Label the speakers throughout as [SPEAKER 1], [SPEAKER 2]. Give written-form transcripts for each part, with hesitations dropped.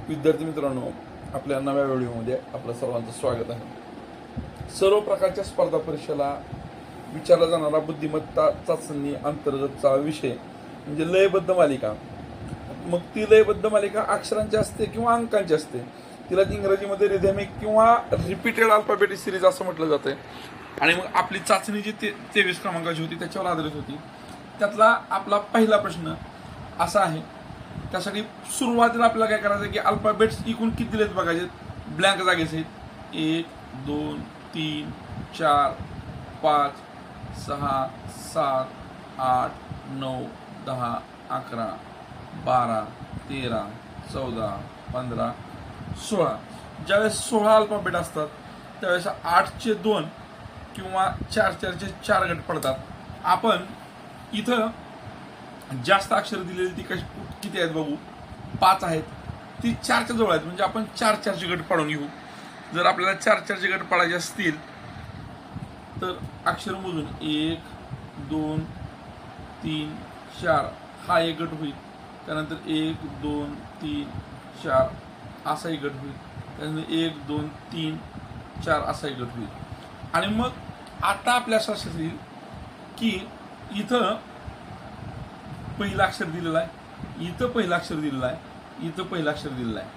[SPEAKER 1] विद्यार्थी मित्रांनो, आपल्या नव्या व्हिडिओमध्ये आपलं सर्वांचं स्वागत आहे. सर्व प्रकारच्या स्पर्धा परीक्षेला विचारला जाणारा बुद्धिमत्ता चाचणी अंतर्गतचा विषय म्हणजे लयबद्ध मालिका. मग ती लयबद्ध मालिका अक्षरांची असते किंवा अंकांची असते. तिला इंग्रजीमध्ये रिथमिक किंवा रिपीटेड अल्फाबेटिक सिरीज असं म्हटलं जातं. आणि मग आपली चाचणी जी 23 क्रमांकाची होती त्याच्यावर आधारित होती. त्यातला आपला पहिला प्रश्न असा आहे. त्यासाठी सुरुवातीला आपल्याला काय करायचं की अल्फाबेट्स एकूण किती दिलेत बघायचे. ब्लँक जागेचे 1 2 3 4 5 6 7 8 9 10 11 12 13 14 15 16. ज्यावेळेस 16 अल्फाबेट असतात त्यावेळेस 8चे 2 किंवा 4चे 4 गट पडतात. आपण इथं जास्त अक्षर दिलेली ती किती आहेत बघू. 5 आहेत. ती 4च्या जवळ आहेत म्हणजे आपण 4चे गट पाडून घेऊ. जर आपल्याला 4चे गट पाडायचे असतील तर अक्षर मोजून 1 2 3 4 हा एक गट होईल. त्यानंतर 1 2 3 4 असाही गट होईल. त्यानंतर 1 2 3 4 असाही गट होईल. आणि मग आता आपल्या लक्षात येईल की इथं पहिलं अक्षर दिलेलं आहे, इथं पहिलं अक्षर दिलेलं आहे, इथं पहिलं अक्षर दिलेलं आहे.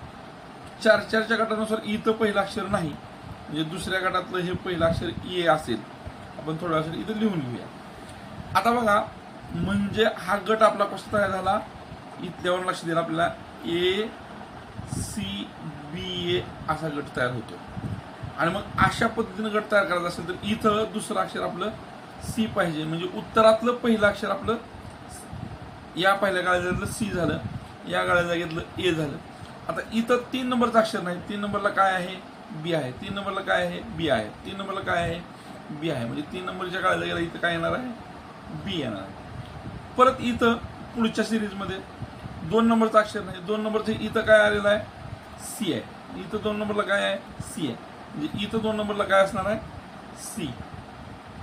[SPEAKER 1] 4च्या गटानुसार इथं पहिलं अक्षर नाही म्हणजे दुसऱ्या गटातलं हे पहिलं अक्षर ए असेल. आपण थोडं अक्षर इथं लिहून घेऊया. आता बघा म्हणजे हा गट आपला कसा तयार झाला. इथल्यावर लक्ष दिलं आपल्याला ACBA असा गट तयार होतो. आणि मग अशा पद्धतीनं गट तयार करायचा असेल तर इथं दुसरं अक्षर आपलं सी पाहिजे म्हणजे उत्तरातलं पहिलं अक्षर आपलं या पहिल्या गाळ्यातलं सी झालं, या गाळ्या जागेतलं ए झालं. आता इथं 3 नंबरचं अक्षर नाही. 3 नंबरला काय आहे बी आहे. 3 नंबरला काय आहे बी आहे. 3 नंबरला काय आहे बी आहे म्हणजे 3 नंबरच्या गाळ्या जागेला इथं काय येणार आहे बी येणार आहे. परत इथं पुढच्या सिरीजमध्ये 2 नंबरचं अक्षर नाही. 2 नंबरचं इथं काय आलेलं आहे सी आहे. इथं 2 नंबरला काय आहे सी आहे म्हणजे इथं 2 नंबरला काय असणार आहे सी.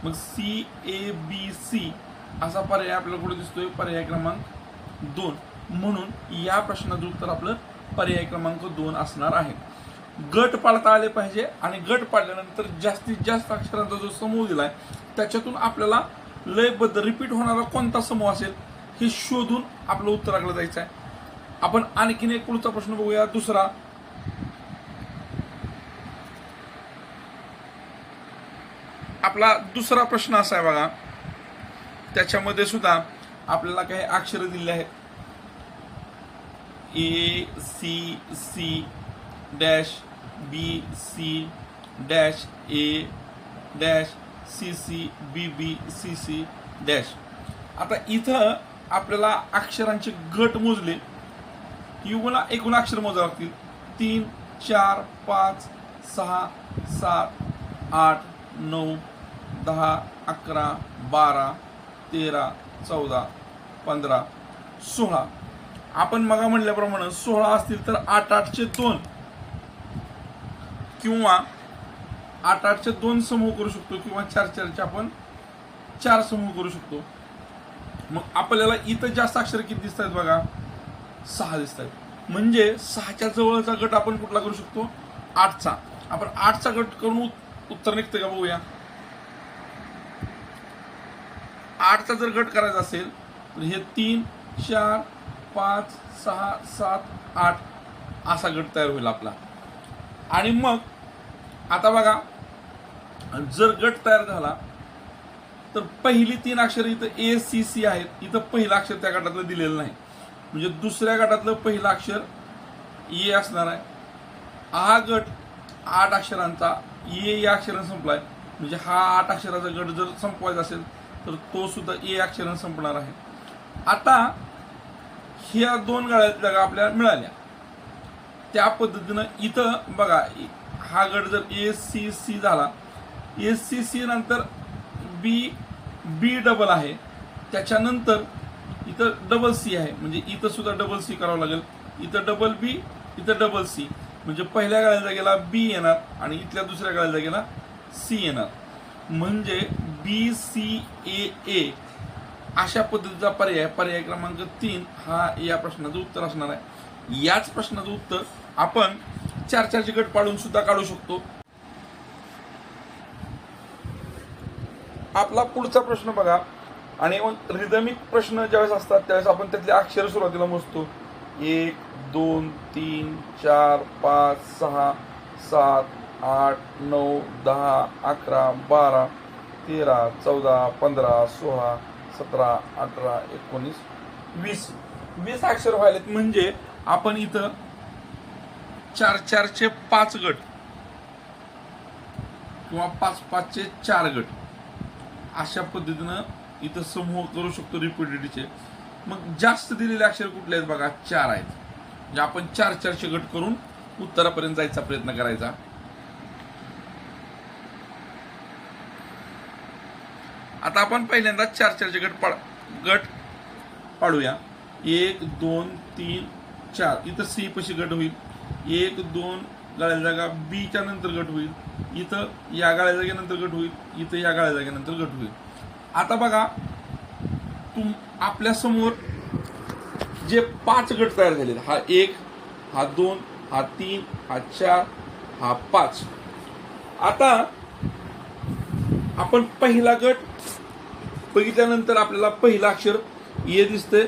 [SPEAKER 1] मग CABC असा पर्याय आपल्याला कुठे दिसतोय पर्याय क्रमांक 2. म्हणून या प्रश्नाचं उत्तर आपलं पर्याय क्रमांक 2 असणार आहे. गट पाडता आले पाहिजे आणि गट पाडल्यानंतर जास्तीत जास्त अक्षरांचा जो समूह दिलाय त्याच्यातून आपल्याला लयबद्ध रिपीट होणारा कोणता समूह असेल हे शोधून आपलं उत्तराकडे जायचं आहे. आपण आणखीन एक पुढचा प्रश्न बघूया. दुसरा आपला दुसरा प्रश्न असा आहे बघा. त्याच्यामध्ये सुद्धा आपल्याला काही अक्षर दिले आहेत. ACC dash BC dash A dash CC BB CC dash. आता इथं आपल्याला अक्षरांचे गट मोजले एकूण अक्षर मोजावे लागतील. 3 4 5 6 7 8 9 10 11 12 13 14 15 16. आपण मग म्हणल्याप्रमाणे 16 असतील तर 8चे 2 किंवा 8चे 2 समूह करू शकतो किंवा 4चे आपण 4 समूह करू शकतो. मग आपल्याला इथं जास्त अक्षर किती दिसत आहेत बघा 6 दिसत आहेत म्हणजे 6च्या जवळचा गट आपण कुठला करू शकतो 8चा. आपण 8चा गट करून उत्तर निघतं का बघूया. 8चा जर गट करायचा असेल तर हे 3 4 5 6 7 8 असा गट तयार होईल आपला. आणि मग आता बघा जर गट तयार झाला तर पहिली 3 अक्षर इथं ACC आहेत. इथं पहिलं अक्षर त्या गटातलं दिलेलं नाही म्हणजे दुसऱ्या गटातलं पहिलं अक्षर ए असणार आहे. हा गट 8 अक्षरांचा ए या अक्षराने संपलाय म्हणजे हा 8 अक्षराचा गट जर संपवायचा असेल तर तो सुद्धा ए अक्षराने संपणार आहे. आता ह्या 2 गाळ्या जागा आपल्याला मिळाल्या त्या पद्धतीनं इथं बघा हा गट जर ACC झाला ACC नंतर B डबल आहे त्याच्यानंतर इथं डबल सी आहे म्हणजे इथं सुद्धा डबल सी करावं लागेल. इथं डबल B इथं डबल सी म्हणजे पहिल्या गाळ्या जागेला B येणार आणि इथल्या दुसऱ्या गाळ्या जागेला C येणार म्हणजे BCAA अशा पद्धतीचा पर्याय क्रमांक 3 हा या प्रश्नाचं उत्तर असणार आहे. याच प्रश्नाचं उत्तर आपण 4-4चे गट पाडून सुद्धा काढू शकतो. आपला पुढचा प्रश्न बघा. आणि रिदमिक प्रश्न ज्यावेळेस असतात त्यावेळेस आपण त्यातले अक्षर सुरुवातीला मोजतो. 1 2 3 4 5 6 7 8 9 10 11 12 13 14 15 16 17 18 19 20 20 अक्षर व्हायलेत. म्हणजे आपण इथं 4-4चे 5 गट किंवा 5-5चे 4 गट अशा पद्धतीनं इथं समूह करू शकतो रिपीटेडचे. मग जास्त दिलेले अक्षर कुठले आहेत बघा, 4 आहेत. म्हणजे आपण 4-4चे गट करून उत्तरापर्यंत जायचा प्रयत्न करायचा. आता आपण पहिल्यांदा 4-4चे गट पाडूया. 1 2 3 4 इथं सी पशी गट होईल. 1 2 गाळ्या जागा बी च्या नंतर गट होईल. इथं या गाळ्या जागेनंतर गट होईल. इथं या गाळ्या जागेनंतर गट होईल. आता बघा आपल्या समोर जे 5 गट तयार झालेले, हा 1 हा 2 हा 3 हा 4 हा 5. आता आपण पहिला गट बघितल्यानंतर आपल्याला पहिलं अक्षर ए दिसतंय.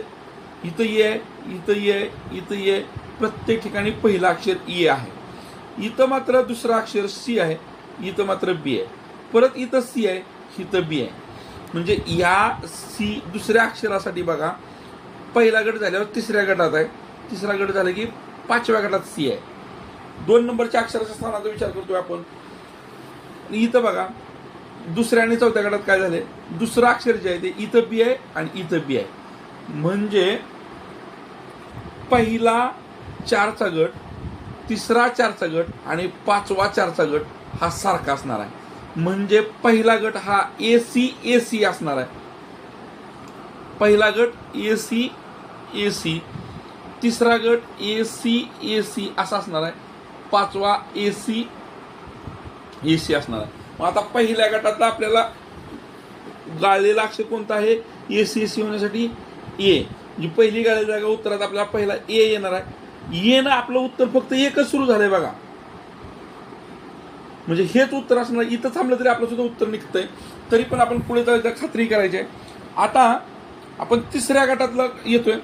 [SPEAKER 1] इथं ए, इथं ए, इथं ए, प्रत्येक ठिकाणी पहिलं अक्षर ए आहे. इथं मात्र दुसरं अक्षर सी आहे. इथं मात्र बी आहे. परत इथं सी आहे, इथं बी आहे. म्हणजे या सी दुसऱ्या अक्षरासाठी बघा, पहिला गट झाल्यावर तिसऱ्या गटात आहे. तिसरा गट झाला की 5व्या गटात सी आहे. 2 नंबरच्या अक्षराच्या स्थानाचा विचार करतोय आपण. इथं बघा दुसऱ्या आणि चौथ्या गटात काय झाले, दुसरं अक्षर जे आहे ते इथं बी आहे आणि इथं बी आहे. म्हणजे पहिला 4चा गट, तिसरा 4चा गट आणि 5वा 4चा गट हा सारखा असणार आहे. म्हणजे पहिला गट हा AC असणार आहे. पहिला गट AC, तिसरा गट AC असा असणार आहे. 5वा AC असणार आहे. मग आता पहिल्या गटातला आपल्याला गाळलेला अक्षर कोणता आहे, AC होण्यासाठी ए. जी पहिली गाळलेली जागा उत्तरात आपल्याला पहिला ए येणार आहे. ए ना आपलं उत्तर फक्त एकच सुरू झालंय बघा. म्हणजे हेच उत्तर असणार. इथं थांबलं तरी आपलं सुद्धा उत्तर निघतंय. तरी पण आपण पुढे जायचं खात्री करायची आहे. आता आपण तिसऱ्या गटातला येतोय.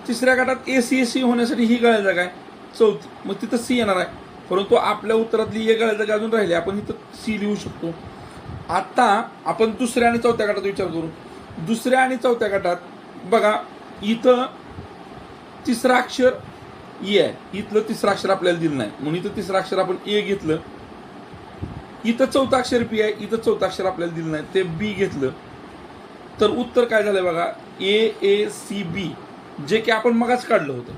[SPEAKER 1] तिसऱ्या गटात AC होण्यासाठी ही गाळ्या जागा आहे चौथी. मग तिथं सी येणार आहे. परंतु आपल्या उत्तरातली एक गाळ्या जागा अजून राहिली, आपण इथं सी लिहू शकतो. आता आपण दुसऱ्या आणि चौथ्या गटात विचार करू. दुसऱ्या आणि चौथ्या गटात बघा, इथं तिसरं अक्षर ए आहे. इथलं तिसरं अक्षर आपल्याला दिलं नाही म्हणून इथं तिसरं अक्षर आपण ए घेतलं. इथं चौथं अक्षर बी आहे. इथं चौथं अक्षर आपल्याला दिलं नाही, ते बी घेतलं. तर उत्तर काय झालंय बघा, AACB, जे की आपण मगाच काढलं होतं.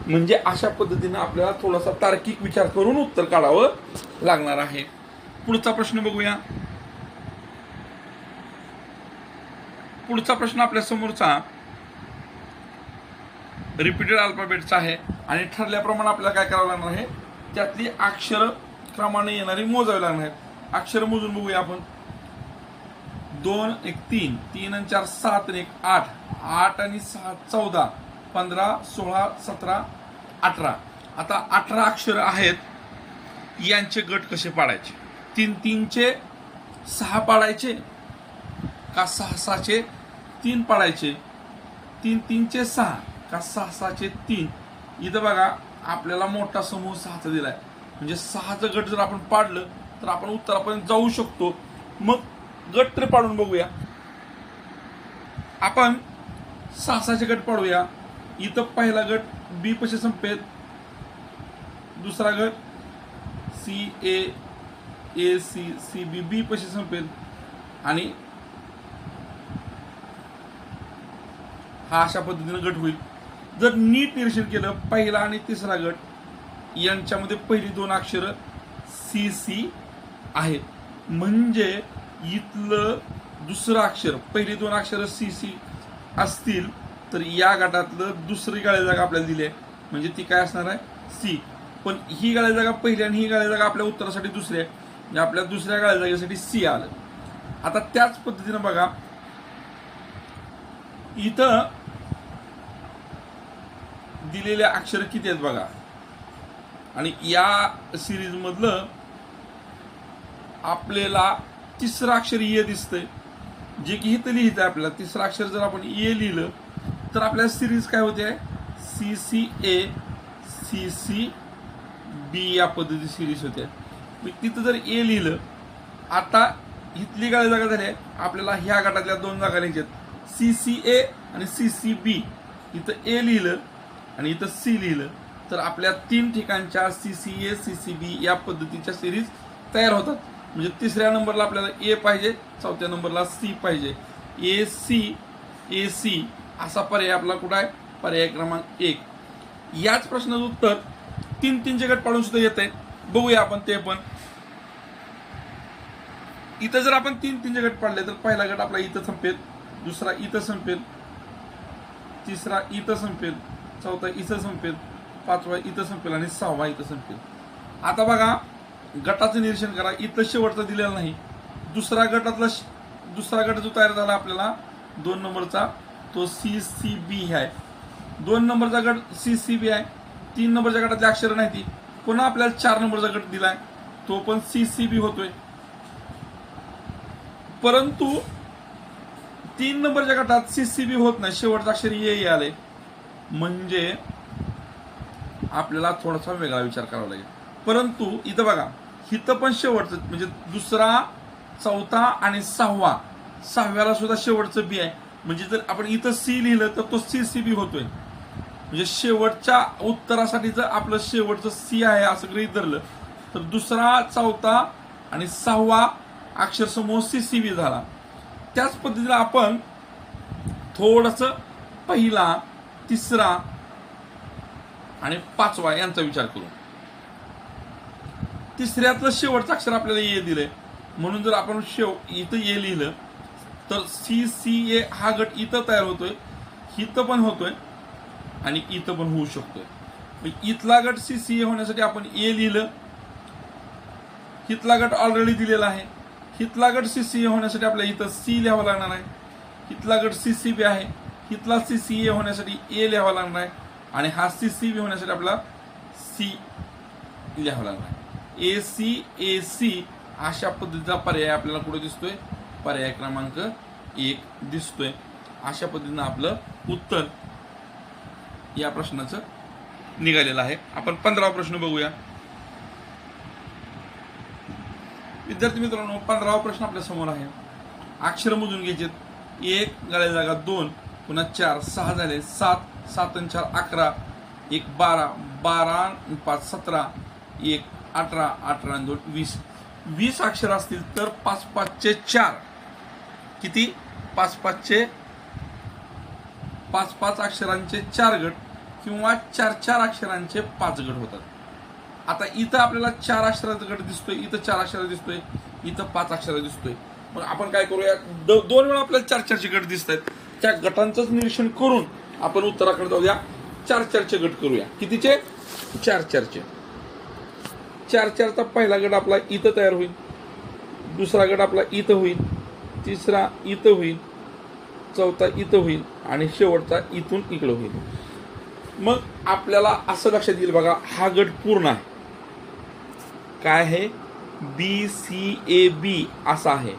[SPEAKER 1] म्हणजे अशा पद्धतीने आपल्याला थोडासा तार्किक विचार करून उत्तर काढावं लागणार आहे. पुढचा प्रश्न बघूया. पुढचा प्रश्न आपल्या समोरचा रिपीटेड अल्फाबेटचा आहे आणि ठरल्याप्रमाणे आपल्याला काय करावं लागणार आहे, त्यातली अक्षर क्रमाने येणारी मोजावी लागणार आहेत. अक्षर मोजून बघूया आपण. 2 1 3 3 आणि 4 7 आणि 1 8 8 आणि 6 14 15 16 17 18. आता 18 अक्षर आहेत. यांचे गट कसे पाडायचे? 3-3चे 6 पाडायचे का 6-6चे 3 पाडायचे? 3-3चे 6 का 6-6चे 3? इथं बघा आपल्याला मोठा समूह 6चा दिलाय. म्हणजे 6चं गट जर आपण पाडलं तर आपण उत्तरापर्यंत जाऊ शकतो. मग गट तर पाडून बघूया. आपण 6-6चे गट पाडूया. इथं पहिला गट बी पशी संपेल. दुसरा गट CAACCB बी पशी संपेल. आणि हा अशा पद्धतीने गट होईल. जर नीट निरीक्षण केलं, पहिला आणि तिसरा गट यांच्यामध्ये पहिली 2 अक्षर CC आहेत. म्हणजे इथलं दुसरं अक्षर, पहिली 2 अक्षर CC असतील तर या गटातलं दुसरी गाळ्या जागा आपल्याला दिली आहे. म्हणजे ती काय असणार आहे, सी. पण ही गाळ्या जागा पहिली आणि ही गाळ्या जागा आपल्या उत्तरासाठी दुसरी आहे. म्हणजे आपल्या दुसऱ्या गाळ्या जागेसाठी सी आलं. आता त्याच पद्धतीनं बघा, इथं दिलेले अक्षर किती आहेत बघा. आणि या सिरीज मधलं आपल्याला तिसरं अक्षर ए दिसतंय, जे की इथं लिहित आहे आपल्याला. तिसरं अक्षर जर आपण ए लिहिलं तर आपल्याला सिरीज काय होते, CCA CCB या पद्धती सिरीज होते. तिथं जर ए लिहिलं, आता इथली काय जागा झाली, आपल्याला ह्या गटातल्या 2 जागा लिहायच्यात, CCA आणि CCB. इथं ए लिहिलं आणि इथं सी लिहिलं तर आपल्या 3 ठिकाणच्या CCA CCB या पद्धतीच्या सिरीज तयार होतात. म्हणजे तिसऱ्या नंबरला आपल्याला ए पाहिजे, चौथ्या नंबरला सी पाहिजे. AC असा पर्याय आपला कुठं आहे, पर्याय क्रमांक 1. याच प्रश्नाचं उत्तर 3-3चे गट पाडून सुद्धा येत आहे. बघूया आपण ते पण. इथं जर आपण 3-3चे गट पाडले तर पहिला गट आपला इथं संपेल, दुसरा इथं संपेल, तिसरा इथं संपेल, चौथा इथं संपेल, पाचवा इथं संपेल आणि 6वा इथं संपेल. आता बघा गटाचं निरीक्षण करा. इथं शेवटचा दिलेला नाही. दुसरा गट जो तयार झाला आपल्याला 2 नंबरचा, तो CCB आहे. 2 नंबरचा गट CCB आहे. 3 नंबरच्या गटातले अक्षर नाही ती. पुन्हा आपल्याला 4 नंबरचा गट दिलाय, तो पण CCB होतोय. परंतु 3 नंबरच्या गटात CCB होत नाही, शेवटचं अक्षर ए आले. म्हणजे आपल्याला थोडासा वेगळा विचार करावा लागेल. परंतु इथं बघा, इथं पण शेवटचं म्हणजे दुसरा, चौथा आणि 6व्याला सुद्धा शेवटचं बी आहे. म्हणजे जर आपण इथं सी लिहिलं तर तो CCB होतोय. म्हणजे शेवटच्या उत्तरासाठी जर आपलं शेवटचं सी आहे असं गृहीत धरलं तर दुसरा, चौथा आणि 6वा अक्षर समूह CCB झाला. त्याच पद्धतीने आपण थोडंसं पहिला, तिसरा आणि 5वा यांचा विचार करू. तिसऱ्यातलं शेवटचं अक्षर आपल्याला ए दिलंय, म्हणून जर आपण इथं ए लिहिलं तर CCA हा गट इथं तयार होतोय, इथं पण होतोय आणि इथं पण होऊ शकतोय. इथला गट CCA होण्यासाठी आपण ए लिहिलं, इथला गट ऑलरेडी दिलेला आहे. इथला गट CCA होण्यासाठी आपल्याला इथं सी लिहावं लागणार आहे. इथला गट CCB आहे, इथला CCA होण्यासाठी ए लिहावा लागणार आहे आणि हा CCB होण्यासाठी आपल्याला सी लिहावं लागणार आहे. AC अशा पद्धतीचा पर्याय आपल्याला कुठे दिसतोय, पर्याय क्रमांक 1 दिसतोय. अशा पद्धतीनं आपलं उत्तर या प्रश्नाचं निघालेलं आहे. आपण 15वा प्रश्न बघूया. विद्यार्थी मित्रांनो, 15वा प्रश्न आपल्या समोर आहे. अक्षर मोजून घ्यायचे. 1 गाळ्या जागा 2, पुन्हा 4, 6 झाले, 7, 7 आणि 4 11, 1 12, 12 आणि 5 17, 1 18, 18 आणि 2 20. 20 अक्षर असतील तर 5 5 4 किती, 5 5 अक्षरांचे 4 गट किंवा 4 4 अक्षरांचे 5 गट होतात. आता इथं आपल्याला 4 अक्षराचा गट दिसतोय, इथं 4 अक्षर दिसतोय, इथं 5 अक्षर दिसतोय. मग आपण काय करूया, 2 वेळा आपल्याला 4 4चे गट दिसत आहेत. त्या गटांचंच निरीक्षण करून आपण उत्तराकडे जाऊया. 4 4चे गट करूया. कितीचे, 4 4चे. 4 4चा पहिला गट आपला इथं तयार होईल, दुसरा गट आपला इथं होईल, तिसरा इथं होईल, चौथा इथं होईल आणि शेवटचा इथून इकडं होईल. मग आपल्याला असं लक्षात येईल बघा, हा गट पूर्ण आहे. काय आहे, BCAB असा आहे.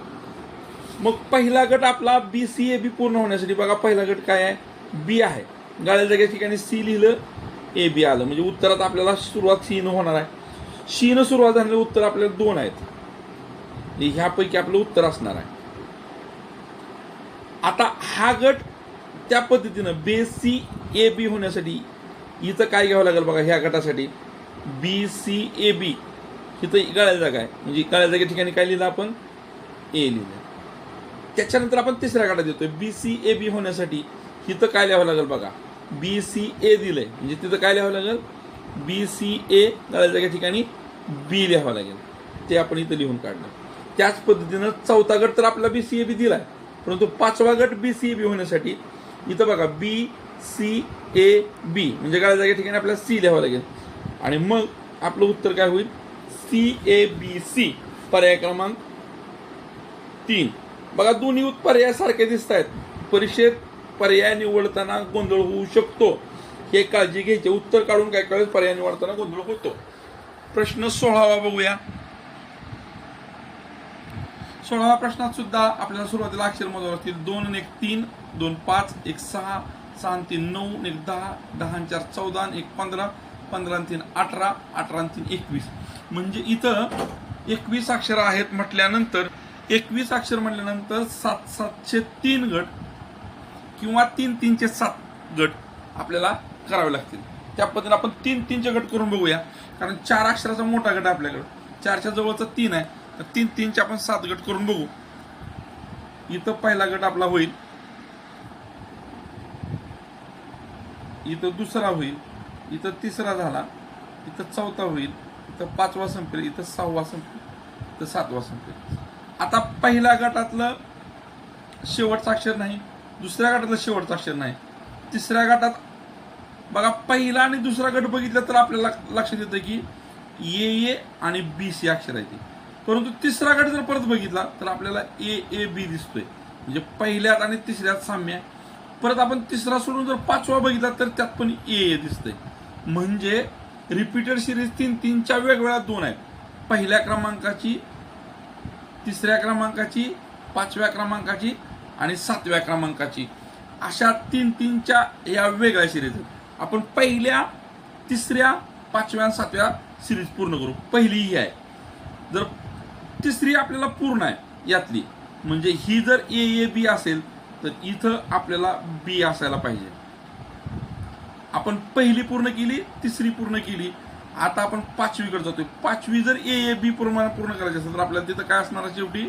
[SPEAKER 1] मग पहिला गट आपला BCAB पूर्ण होण्यासाठी बघा, पहिला गट काय आहे, बी आहे. गाळ्या जागेच्या ठिकाणी सी लिहिलं, AB आलं. म्हणजे उत्तरात आपल्याला सुरुवात सी न होणार आहे. शी न सुरुवात झालेलं उत्तर आपल्याला 2 आहेत. ह्यापैकी आपलं उत्तर असणार आहे. आता हा गट त्या पद्धतीनं BCAB होण्यासाठी इथं काय घ्यावं लागेल बघा, ह्या गटासाठी BCAB इथं गाळ्या जागा आहे. म्हणजे गाळ्या जागे ठिकाणी काय लिहिलं आपण, ए लिहिलं. त्याच्यानंतर आपण तिसऱ्या गटात येतोय. BCAB होण्यासाठी इथं काय लिहावं लागेल बघा, BCA दिलंय. म्हणजे तिथं काय लिहावं लागेल, BCA गाळ्या जागे ठिकाणी बी लिहावं लागेल. ते आपण इथं लिहून काढलं. त्याच पद्धतीनं चौथा गट तर आपला BCAB दिलाय, परंतु 5वा गट BCAB होण्यासाठी इथं बघा BCAB म्हणजे गाळ्या जागे ठिकाणी आपल्याला सी लिहावं लागेल. आणि मग आपलं उत्तर काय होईल, CABC पर्याय क्रमांक 3. बघा, दोन्ही पर्याय सारखे दिसत आहेत. परीक्षेत पर्याय निवडताना गोंधळ होऊ शकतो. हे काळजी घ्यायची. उत्तर काढून काय कळेल पर्याय निवडताना गोंधळ होतो. प्रश्न 16वा बघूया. 16व्या प्रश्नात सुद्धा आपल्याला सुरुवातीला अक्षर मोजावे लागतील. 2 आणि 1 3, 2 5, 1 6, 6 आणि 3 9, 1 10, 10 आणि 4 14, 1 15, 15 आणि 3 18, 18 आणि 3 21. म्हणजे इथं 21 अक्षर आहेत म्हटल्यानंतर 21 अक्षर म्हटल्यानंतर 7 7चे 3 गट किंवा 3 3चे 7 गट आपल्याला करावे लागतील. त्या पद्धतीने आपण 3 3चे गट करून बघूया. कारण 4 अक्षराचा मोठा गट आपल्याकडे, 4च्या जवळचा 3 आहे, तर 3 3चे आपण 7 गट करून बघू. इथं पहिला गट आपला होईल, इथं दुसरा होईल, इथं तिसरा झाला, इथं चौथा होईल, इथं 5वा संपेल, इथं 6वा संपेल, इथं 7वा संपेल. आता पहिल्या गटातलं शेवटचं अक्षर नाही, दुसऱ्या गटातलं शेवटचं अक्षर नाही, तिसऱ्या गटात बघा पहिला आणि दुसरा गट बघितला तर आपल्याला लक्षात येतं की ए आणि बी सी अक्षर आहे ते. परंतु तिसरा गट जर परत बघितला तर आपल्याला ए बी दिसतोय. म्हणजे पहिल्यात आणि तिसऱ्यात साम्य आहे. परत आपण तिसरा सोडून जर 5वा बघितला तर त्यात पण ए दिसतंय. म्हणजे रिपीटेड सिरीज 3 3च्या वेगवेगळ्या 2 आहेत. पहिल्या क्रमांकाची, तिसऱ्या क्रमांकाची, 5व्या क्रमांकाची आणि 7व्या क्रमांकाची, अशा 3 3च्या या वेगळ्या सिरीज आहेत. आपण पहिल्या, तिसऱ्या, 5व्या आणि 7व्या सिरीज पूर्ण करू. पहिली ही आहे. जर तिसरी आपल्याला पूर्ण आहे यातली, म्हणजे ही जर ए बी असेल तर इथं आपल्याला बी असायला पाहिजे. आपण पहिली पूर्ण केली, तिसरी पूर्ण केली, आता आपण 5वीकडे जातोय. 5वी जर ए बी पूर्ण करायची असेल तर आपल्याला तिथं काय असणार आहे, शेवटी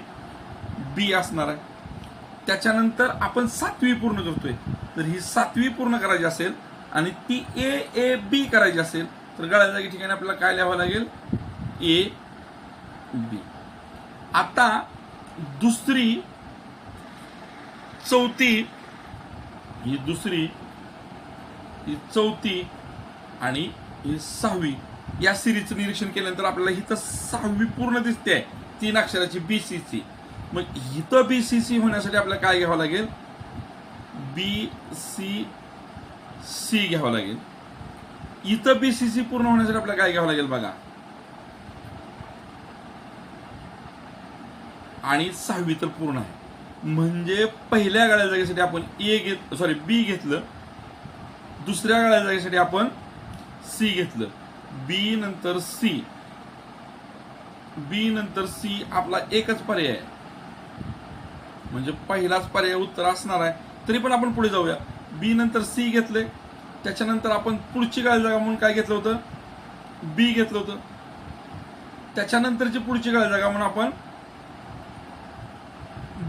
[SPEAKER 1] बी असणार आहे. त्याच्यानंतर आपण 7वी पूर्ण करतोय, तर ही 7वी पूर्ण करायची असेल आणि ती ए बी करायची असेल तर गळ्या जागी ठिकाणी आपल्याला काय लिहावं लागेल, ए बी. आता दुसरी, चौथी, ही दुसरी, ही चौथी आणि ही 6वी या सिरीजचं निरीक्षण केल्यानंतर आपल्याला इथं 6वी पूर्ण दिसते आहे 3 अक्षराची बीसीसी. मग इथं बीसीसी होण्यासाठी आपल्याला काय घ्यावं लागेल, बी सी घ्यावं लागेल. इथं बीसीसी पूर्ण होण्यासाठी आपल्याला काय घ्यावं लागेल बघा, आणि 6वी तर पूर्ण आहे. म्हणजे पहिल्या गाळ्या जागेसाठी आपण बी घेतलं, दुसऱ्या गाळ्या जागेसाठी आपण सी घेतलं, बी नंतर सी आपला एकच पर्याय आहे. म्हणजे पहिलाच पर्याय उत्तर असणार आहे. तरी पण आपण पुढे जाऊया. बी नंतर सी घेतले, त्याच्यानंतर आपण पुढची गाळी जागा म्हणून काय घेतलं होतं, बी घेतलं होतं. त्याच्यानंतरची पुढची गाळी जागा म्हणून आपण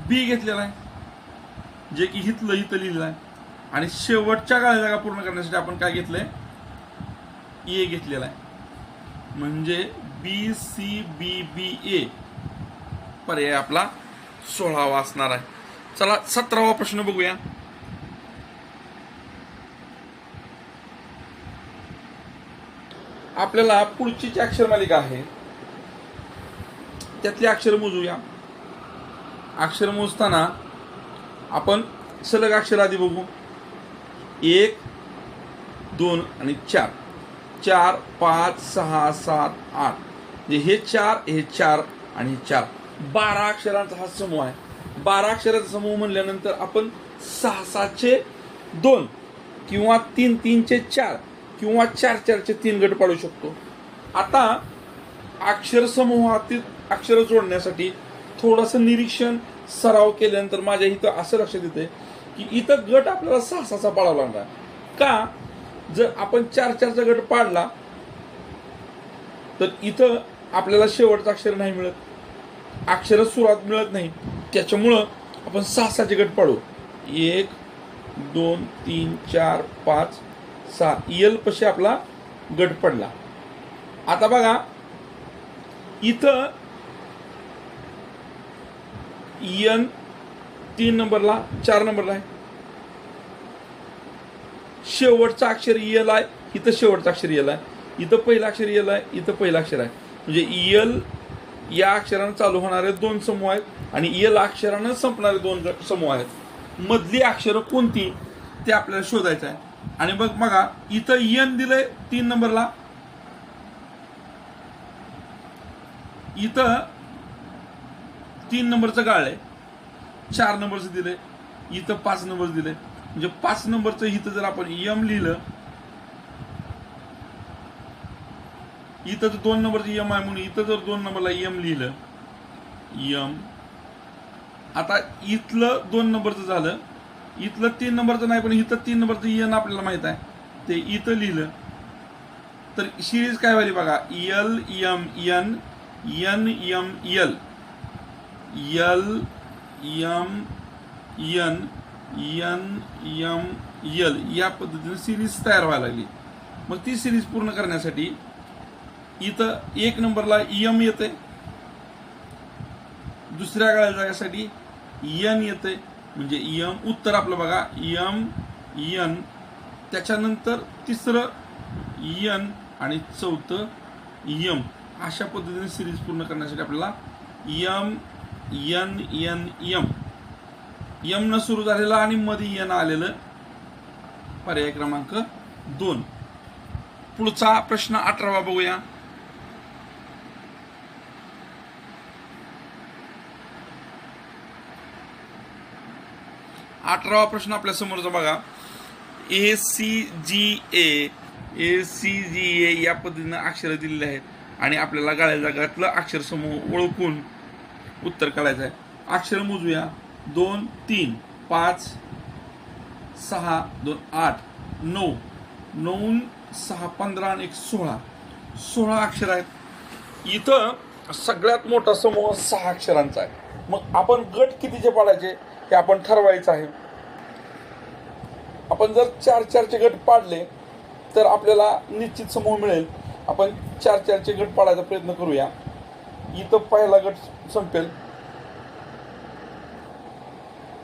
[SPEAKER 1] बी घेतलेला आहे, जे की इथं लिहिलेलं आहे. आणि शेवटच्या गाळ्या जागा पूर्ण करण्यासाठी आपण काय घेतलंय, ए घेतलेला आहे. म्हणजे बी सी बी बी ए पर्याय आपला 16वा असणार आहे. चला 17वा प्रश्न बघूया. आपल्याला पुढची जी अक्षर मालिका आहे त्यातली अक्षर मोजूया. अक्षर मोजताना आपण सलग अक्षर आधी बघू. 1 2 आणि 4, 4 5 6 7 8, म्हणजे हे 4 आणि हे 4, 12 अक्षरांचा हा समूह आहे. 12 अक्षराचा समूह म्हणल्यानंतर आपण 6 6चे 2 किंवा 3 3चे 4 किंवा 4 4चे 3 गट पाडू शकतो. आता अक्षर समूहातील अक्षर जोडण्यासाठी थोडंसं निरीक्षण सराव केल्यानंतर माझ्या इथं असं लक्षात येते की इथं गट आपल्याला 6 6चा पाडावा लागणार. का, जर आपण 4 4चा गट पाडला तर इथं आपल्याला शेवटचं अक्षर नाही मिळत, अक्षर सुरुवात मिळत नाही. त्याच्यामुळं आपण 6 6चे गट पाडू. 1 2 3 4 5 6 यल पशी आपला गट पडला. आता बघा इथं यन 3 नंबरला 4 नंबरला आहे. शेवटचं अक्षर यल आहे, इथं शेवटचं अक्षर यल आहे, इथं पहिलं अक्षर यल आहे, इथं पहिलं अक्षर आहे. म्हणजे यल या अक्षरानं चालू होणारे 2 समूह आहेत आणि यल अक्षरानं संपणारे 2 समूह आहेत. मधली अक्षरं कोणती ते आपल्याला शोधायचं आहे. आणि बघ बघा इथं यन दिलंय 3 नंबरला, इथं 3 नंबरचं गाळलंय, 4 नंबरचं दिलंय, इथं 5 नंबर दिलंय. म्हणजे 5 नंबरचं इथं जर आपण यम लिहिलं, इथं तर 2 नंबरचं यम आहे म्हणून इथं जर 2 नंबरला यम लिहिलं, यम. आता इथलं 2 नंबरचं झालं, इथलं 3 नंबरचं नाही पण इथं 3 नंबरचं यन आपल्याला माहित आहे, ते इथं लिहिलं तर सिरीज काय व्हायली बघा, L M N, N M L, L M N, N M L, या पद्धतीने सिरीज तयार व्हायला लागली. मग ती सिरीज पूर्ण करण्यासाठी इथं 1 नंबरला यम येते, दुसऱ्या गाळ्या जाण्यासाठी यन येते, म्हणजे यम उत्तर आपलं बघा यम यन, त्याच्यानंतर तिसरं यन आणि चौथं यम. अशा पद्धतीने सिरीज पूर्ण करण्यासाठी आपल्याला M N N M, M न सुरू झालेलं आणि मध्ये यन आलेलं, पर्याय क्रमांक 2. पुढचा प्रश्न 18वा बघूया. अठरावा प्रश्न आपल्या समोरचा बघा, ACGA या पद्धतीने अक्षर दिलेले आहेत आणि आपल्याला गाळ्या जागातलं अक्षर समूह ओळखून उत्तर काढायचं आहे. अक्षर मोजूया, 2 3 5 6 2 8 9 9 6 15 आणि 16 अक्षर आहेत. इथं सगळ्यात मोठा समूह 6 अक्षरांचा आहे. मग आपण गट कितीचे पाडायचे हे आपण ठरवायचं आहे. आपण जर 4-4चे गट पाडले तर आपल्याला निश्चित समूह मिळेल. आपण 4-4चे गट पाडायचा प्रयत्न करूया. इथं पहिला गट संपेल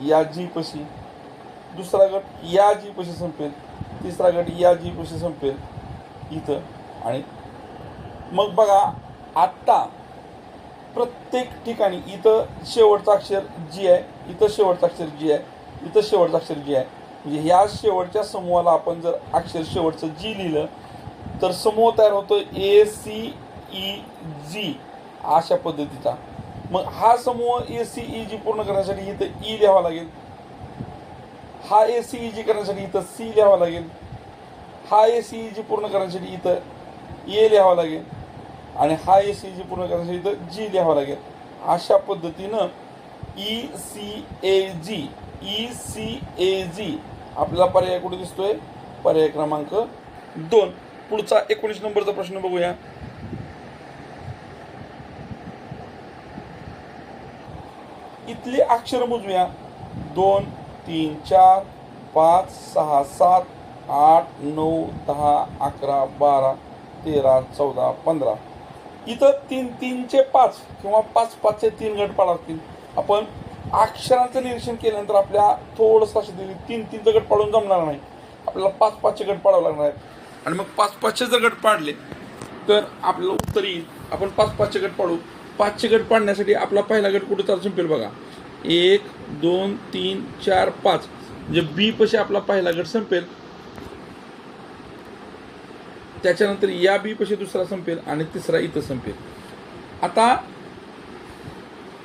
[SPEAKER 1] या जी पशी, दुसरा गट या जी पशी संपेल, तिसरा गट या जी पशी संपेल इथं. आणि मग बघा आत्ता प्रत्येक ठिकाणी इथं शेवटचं अक्षर जी आहे, इथं शेवटचं अक्षर जी आहे, इथं शेवटचं अक्षर जी आहे. म्हणजे ह्या शेवटच्या समूहाला आपण जर अक्षर शेवटचं जी लिहिलं तर समूह तयार होतो ACEG अशा पद्धतीचा. मग हा समूह ACEG पूर्ण करण्यासाठी इथं ई लिहावा लागेल, हा ACEG करण्यासाठी इथं C लिहावा लागेल, हा ACEG पूर्ण करण्यासाठी इथं A लिहावा लागेल आणि हा ACEG पूर्ण करण्यासाठी इथं G लिहावा लागेल. अशा पद्धतीनं ECAG आपल्याला पर्याय कुठे दिसतोय, पर्याय क्रमांक 2. पुढचा 19 नंबरचा प्रश्न बघूया. इथली अक्षर मोजूया, 2 3 4 5 6 7 8 9 10 11 12 13 14 15. इथं 3 3चे 5 किंवा 5 5चे 3 गट पाडावतील. आपण अक्षरांचं निरीक्षण केल्यानंतर आपल्या थोडंसं असे 3 3चे गट पाडून जमणार नाही, आपल्याला 5 5चे गट पाडावं लागणार आहेत. आणि मग 5 5चे जर गट पाडले तर आपल्याला उत्तर येईल. आपण 5 5चे गट पाडू. 5चे गट पाडण्यासाठी आपला पहिला गट कुठे चालू संपेल बघा, 1 2 3 4 5, म्हणजे बी पशी आपला पहिला गट संपेल. त्याच्यानंतर या बी पशी दुसरा संपेल आणि तिसरा इथं संपेल. आता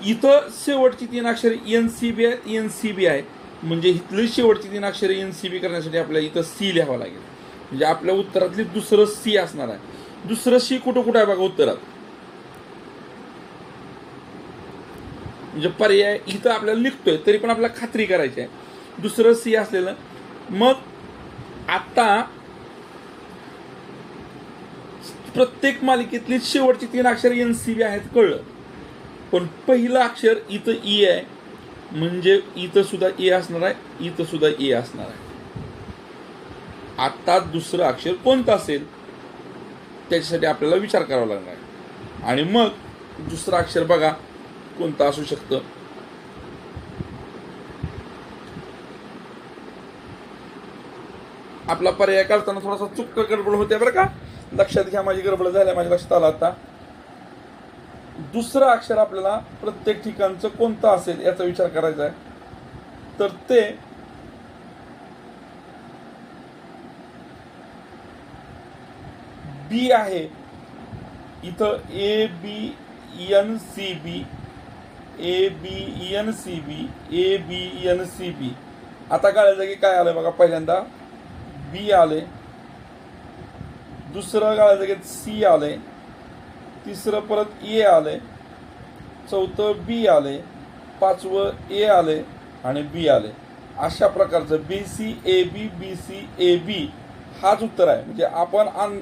[SPEAKER 1] इथं शेवटची 3 अक्षरे NCB आहेत, NCB आहे, म्हणजे इथली शेवटची 3 अक्षरे NCB करण्यासाठी आपल्याला इथं C लिहावं लागेल. म्हणजे आपल्या उत्तरातली दुसरं C असणार आहे. दुसरं C कुठं आहे बघा उत्तरात, म्हणजे पर्याय इथं आपल्याला निघतोय तरी पण आपल्याला खात्री करायची आहे दुसरं C असलेलं. मग आता प्रत्येक मालिकेतली शेवटची 3 अक्षर NCB आहेत कळलं, पण पहिलं अक्षर इथं E आहे, म्हणजे इथं सुद्धा A असणार आहे, इथं सुद्धा A असणार आहे. आता दुसरं अक्षर कोणतं असेल त्याच्यासाठी आपल्याला विचार करावा लागणार आहे. आणि मग दुसरं अक्षर बघा कोणतं असू शकतं. आपला पर्याय करताना थोडासा चुक गडबड होते बरं का, लक्षात घ्या. माझी गडबड झाली, माझ्या लक्षात आलं. आता दुसरं अक्षर आपल्याला प्रत्येक ठिकाणचं कोणतं असेल याचा विचार करायचा आहे. तर ते बी आहे इथं ABNCB ABNCB आता गाळ्या जागी काय आलंय बघा, पहिल्यांदा बी आले, दुसरं गाळ्या जागेत सी आले, तिसरं परत ए आले, चौथं बी आले, पाचवं ए आले आणि बी आले. अशा प्रकारचं BCAB BCAB हाच उत्तर आहे. म्हणजे आपण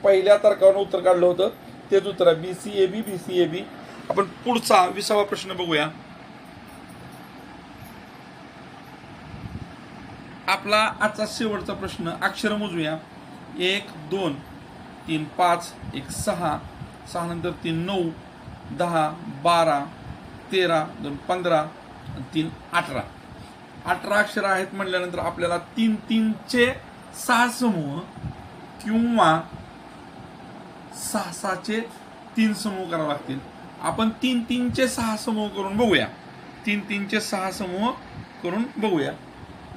[SPEAKER 1] पहिल्या तर्कावरून उत्तर काढलं होतं तेच उत्तर आहे BCAB BCAB. आपण पुढचा 20वा प्रश्न बघूया. आपला आजचा शेवटचा प्रश्न, अक्षर मोजूया. 1 2 3 5 1 6 6 नंतर 3 9 10 12 13 2 15 3 18 18 अक्षर आहेत म्हटल्यानंतर आपल्याला 3 3 चे 6 समूह किंवा 6 6 चे 3 समूह करावे लागतील. आपण 3 3 चे 6 समूह करून बघूया. 3 3 चे 6 समूह करून बघूया.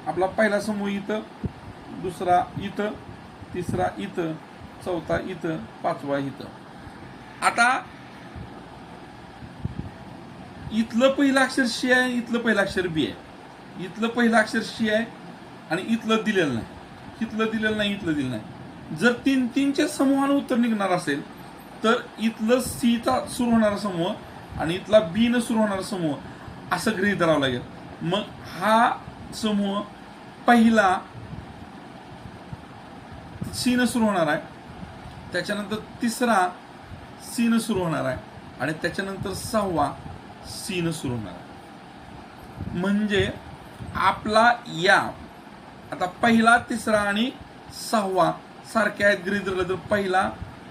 [SPEAKER 1] आपला पहिला समूह इथं, दुसरा इथं, तिसरा इथं, चौथा इथं, पाचवा इथं. आता इथलं पहिलं अक्षर शी आहे, इथलं पहिलं अक्षर बी आहे. इथलं पहिलं अक्षर शी आहे आणि इथलं दिलेलं नाही, इथलं दिलेलं नाही, इथलं दिलेलं नाही. जर 3 3 च्या समूहानं उत्तर निघणार असेल तर इथलं सी चा सुरू होणारा समूह आणि इथला बी न सुरू होणारा समूह असं गृहीत धरावं लागेल. मग हा समूह पहिला सी न सुरू होणार आहे, त्याच्यानंतर तिसरा सी न सुरू होणार आहे आणि त्याच्यानंतर 6वा सी न सुरू होणार आहे. म्हणजे आपला या आता पहिला, तिसरा आणि 6वा सारखे आहेत गृहीत धरलं तर पहिला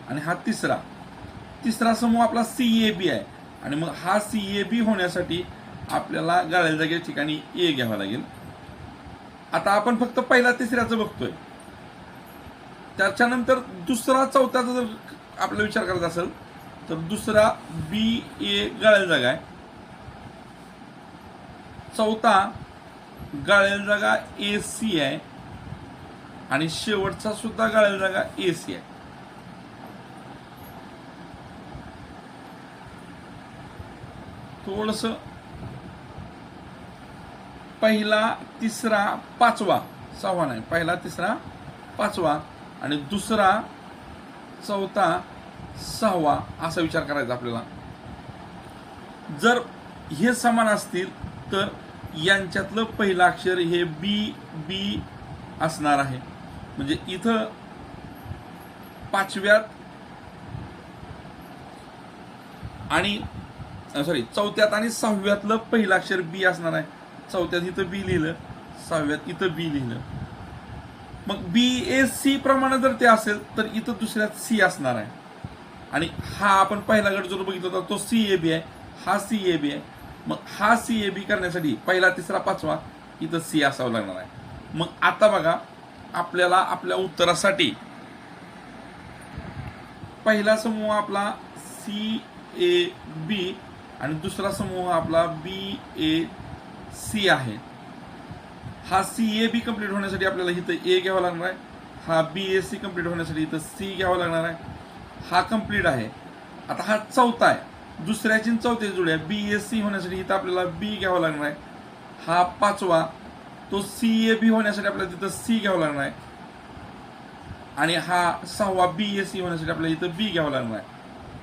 [SPEAKER 1] आणि हा तिसरा समूह आपला CAB आहे आणि मग हा CAB होण्यासाठी आपल्याला गाळ्या जागेच्या ठिकाणी ए घ्यावा लागेल. आता आपण फक्त पहिला तिसऱ्याचं बघतोय. त्याच्यानंतर दुसरा चौथ्याचा जर आपला विचार करायचा असेल तर दुसरा BA गाळ्या जागा आहे, चौथा गाळ्या जागा AC आहे आणि शेवटचा सुद्धा गाळ्या जागा AC आहे. थोडस पहिला, तिसरा, पाचवा, 6वा नाही, पहिला, तिसरा, पाचवा आणि दुसरा, चौथा, 6वा असा विचार करायचा आपल्याला. जर हे समान असतील तर यांच्यातलं पहिलं अक्षर हे बी असणार आहे. म्हणजे इथं पाचव्यात आणि चौथ्यात आणि 6व्यातलं पहिलं अक्षर बी असणार आहे. चौथ्यात इथं बी लिहिलं, 6व्यात इथं बी लिहिलं. मग BAC प्रमाणे जर ते असेल तर इथं दुसऱ्यात सी असणार आहे आणि हा आपण पहिला गट जो बघितला होता तो CAB आहे, हा CAB आहे. मग हा CAB करण्यासाठी पहिला, तिसरा, पाचवा इथं सी असावं लागणार आहे. मग आता बघा, आपल्याला आपल्या उत्तरासाठी पहिला समूह आपला CAB आणि दुसरा समूह आपला BAC आहे. हा CAB कंप्लीट होण्यासाठी आपल्याला इथं ए घ्यावा लागणार आहे, हा BAC कंप्लीट होण्यासाठी इथं सी घ्यावा लागणार आहे. हा कंप्लीट आहे. आता हा चौथा आहे, दुसऱ्याची चौथ्याची जोडी आहे. BAC होण्यासाठी इथं आपल्याला बी घ्यावा लागणार आहे. हा पाचवा, तो CAB होण्यासाठी आपल्याला तिथं सी घ्यावा लागणार आहे आणि हा 6वा BAC होण्यासाठी आपल्याला इथं बी घ्यावा लागणार आहे.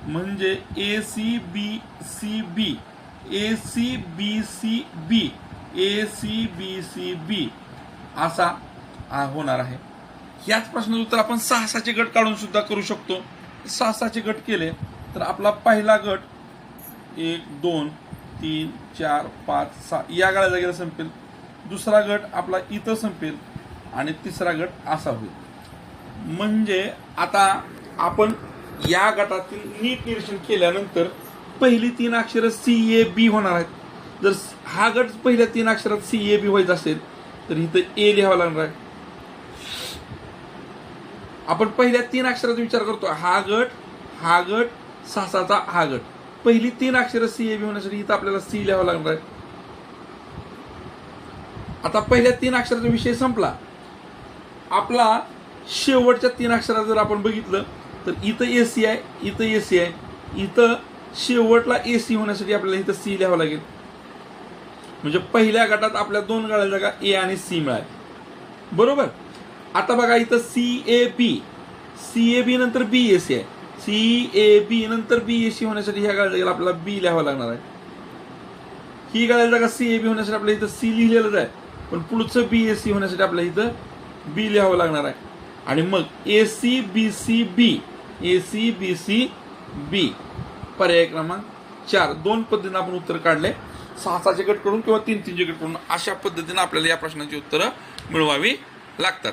[SPEAKER 1] म्हणजे ACBCB ACBCB ACBCB असा होणार आहे. याच प्रश्नाचं उत्तर आपण 6 6 चे गट काढून सुद्धा करू शकतो. 6 6 चे गट केले तर आपला पहिला गट 1 2 3 4 5 6 या गाळ्या जागेला संपेल, दुसरा गट आपला इथं संपेल आणि तिसरा गट असा होईल. म्हणजे आता आपण या गटातील नीट निरीक्षण केल्यानंतर पहिली 3 अक्षरं CAB होणार आहेत. जर हा गट पहिल्या 3 अक्षरात CAB व्हायचा असेल तर इथं ए लिहावा लागणार आहे. आपण पहिल्या 3 अक्षराचा विचार करतो, हा गट 6 6 चा हा गट, पहिली 3 अक्षरं CAB होण्यासाठी इथं आपल्याला सी लिहावं लागणार आहे. आता पहिल्या 3 अक्षराचा विषय संपला. आपला शेवटच्या 3 अक्षरात जर आपण बघितलं तर इथं AC आहे, इथं AC आहे, इथं शेवटला AC होण्यासाठी आपल्याला इथं C लिहावं लागेल. म्हणजे पहिल्या गटात आपल्या 2 गाड्या जागा A आणि C मिळाली. बरोबर. आता बघा इथं CAB नंतर BAC आहे. CAB नंतर BAC होण्यासाठी ह्या गाड्या जागेला आपल्याला B लिहावं लागणार आहे. ही गाड्या जागा CAB होण्यासाठी आपल्याला इथं C लिहिलेलंच आहे, पण पुढचं BAC होण्यासाठी आपल्याला इथं B लिहावं लागणार आहे. आणि मग ACBCB पर्याय क्रमांक 4. 2 पद्धतीने आपण उत्तर काढले. 6-6 गट करून किंवा 3-3 गट करून अशा पद्धतीने आपल्याला या प्रश्नाची उत्तरं मिळवावी लागतात.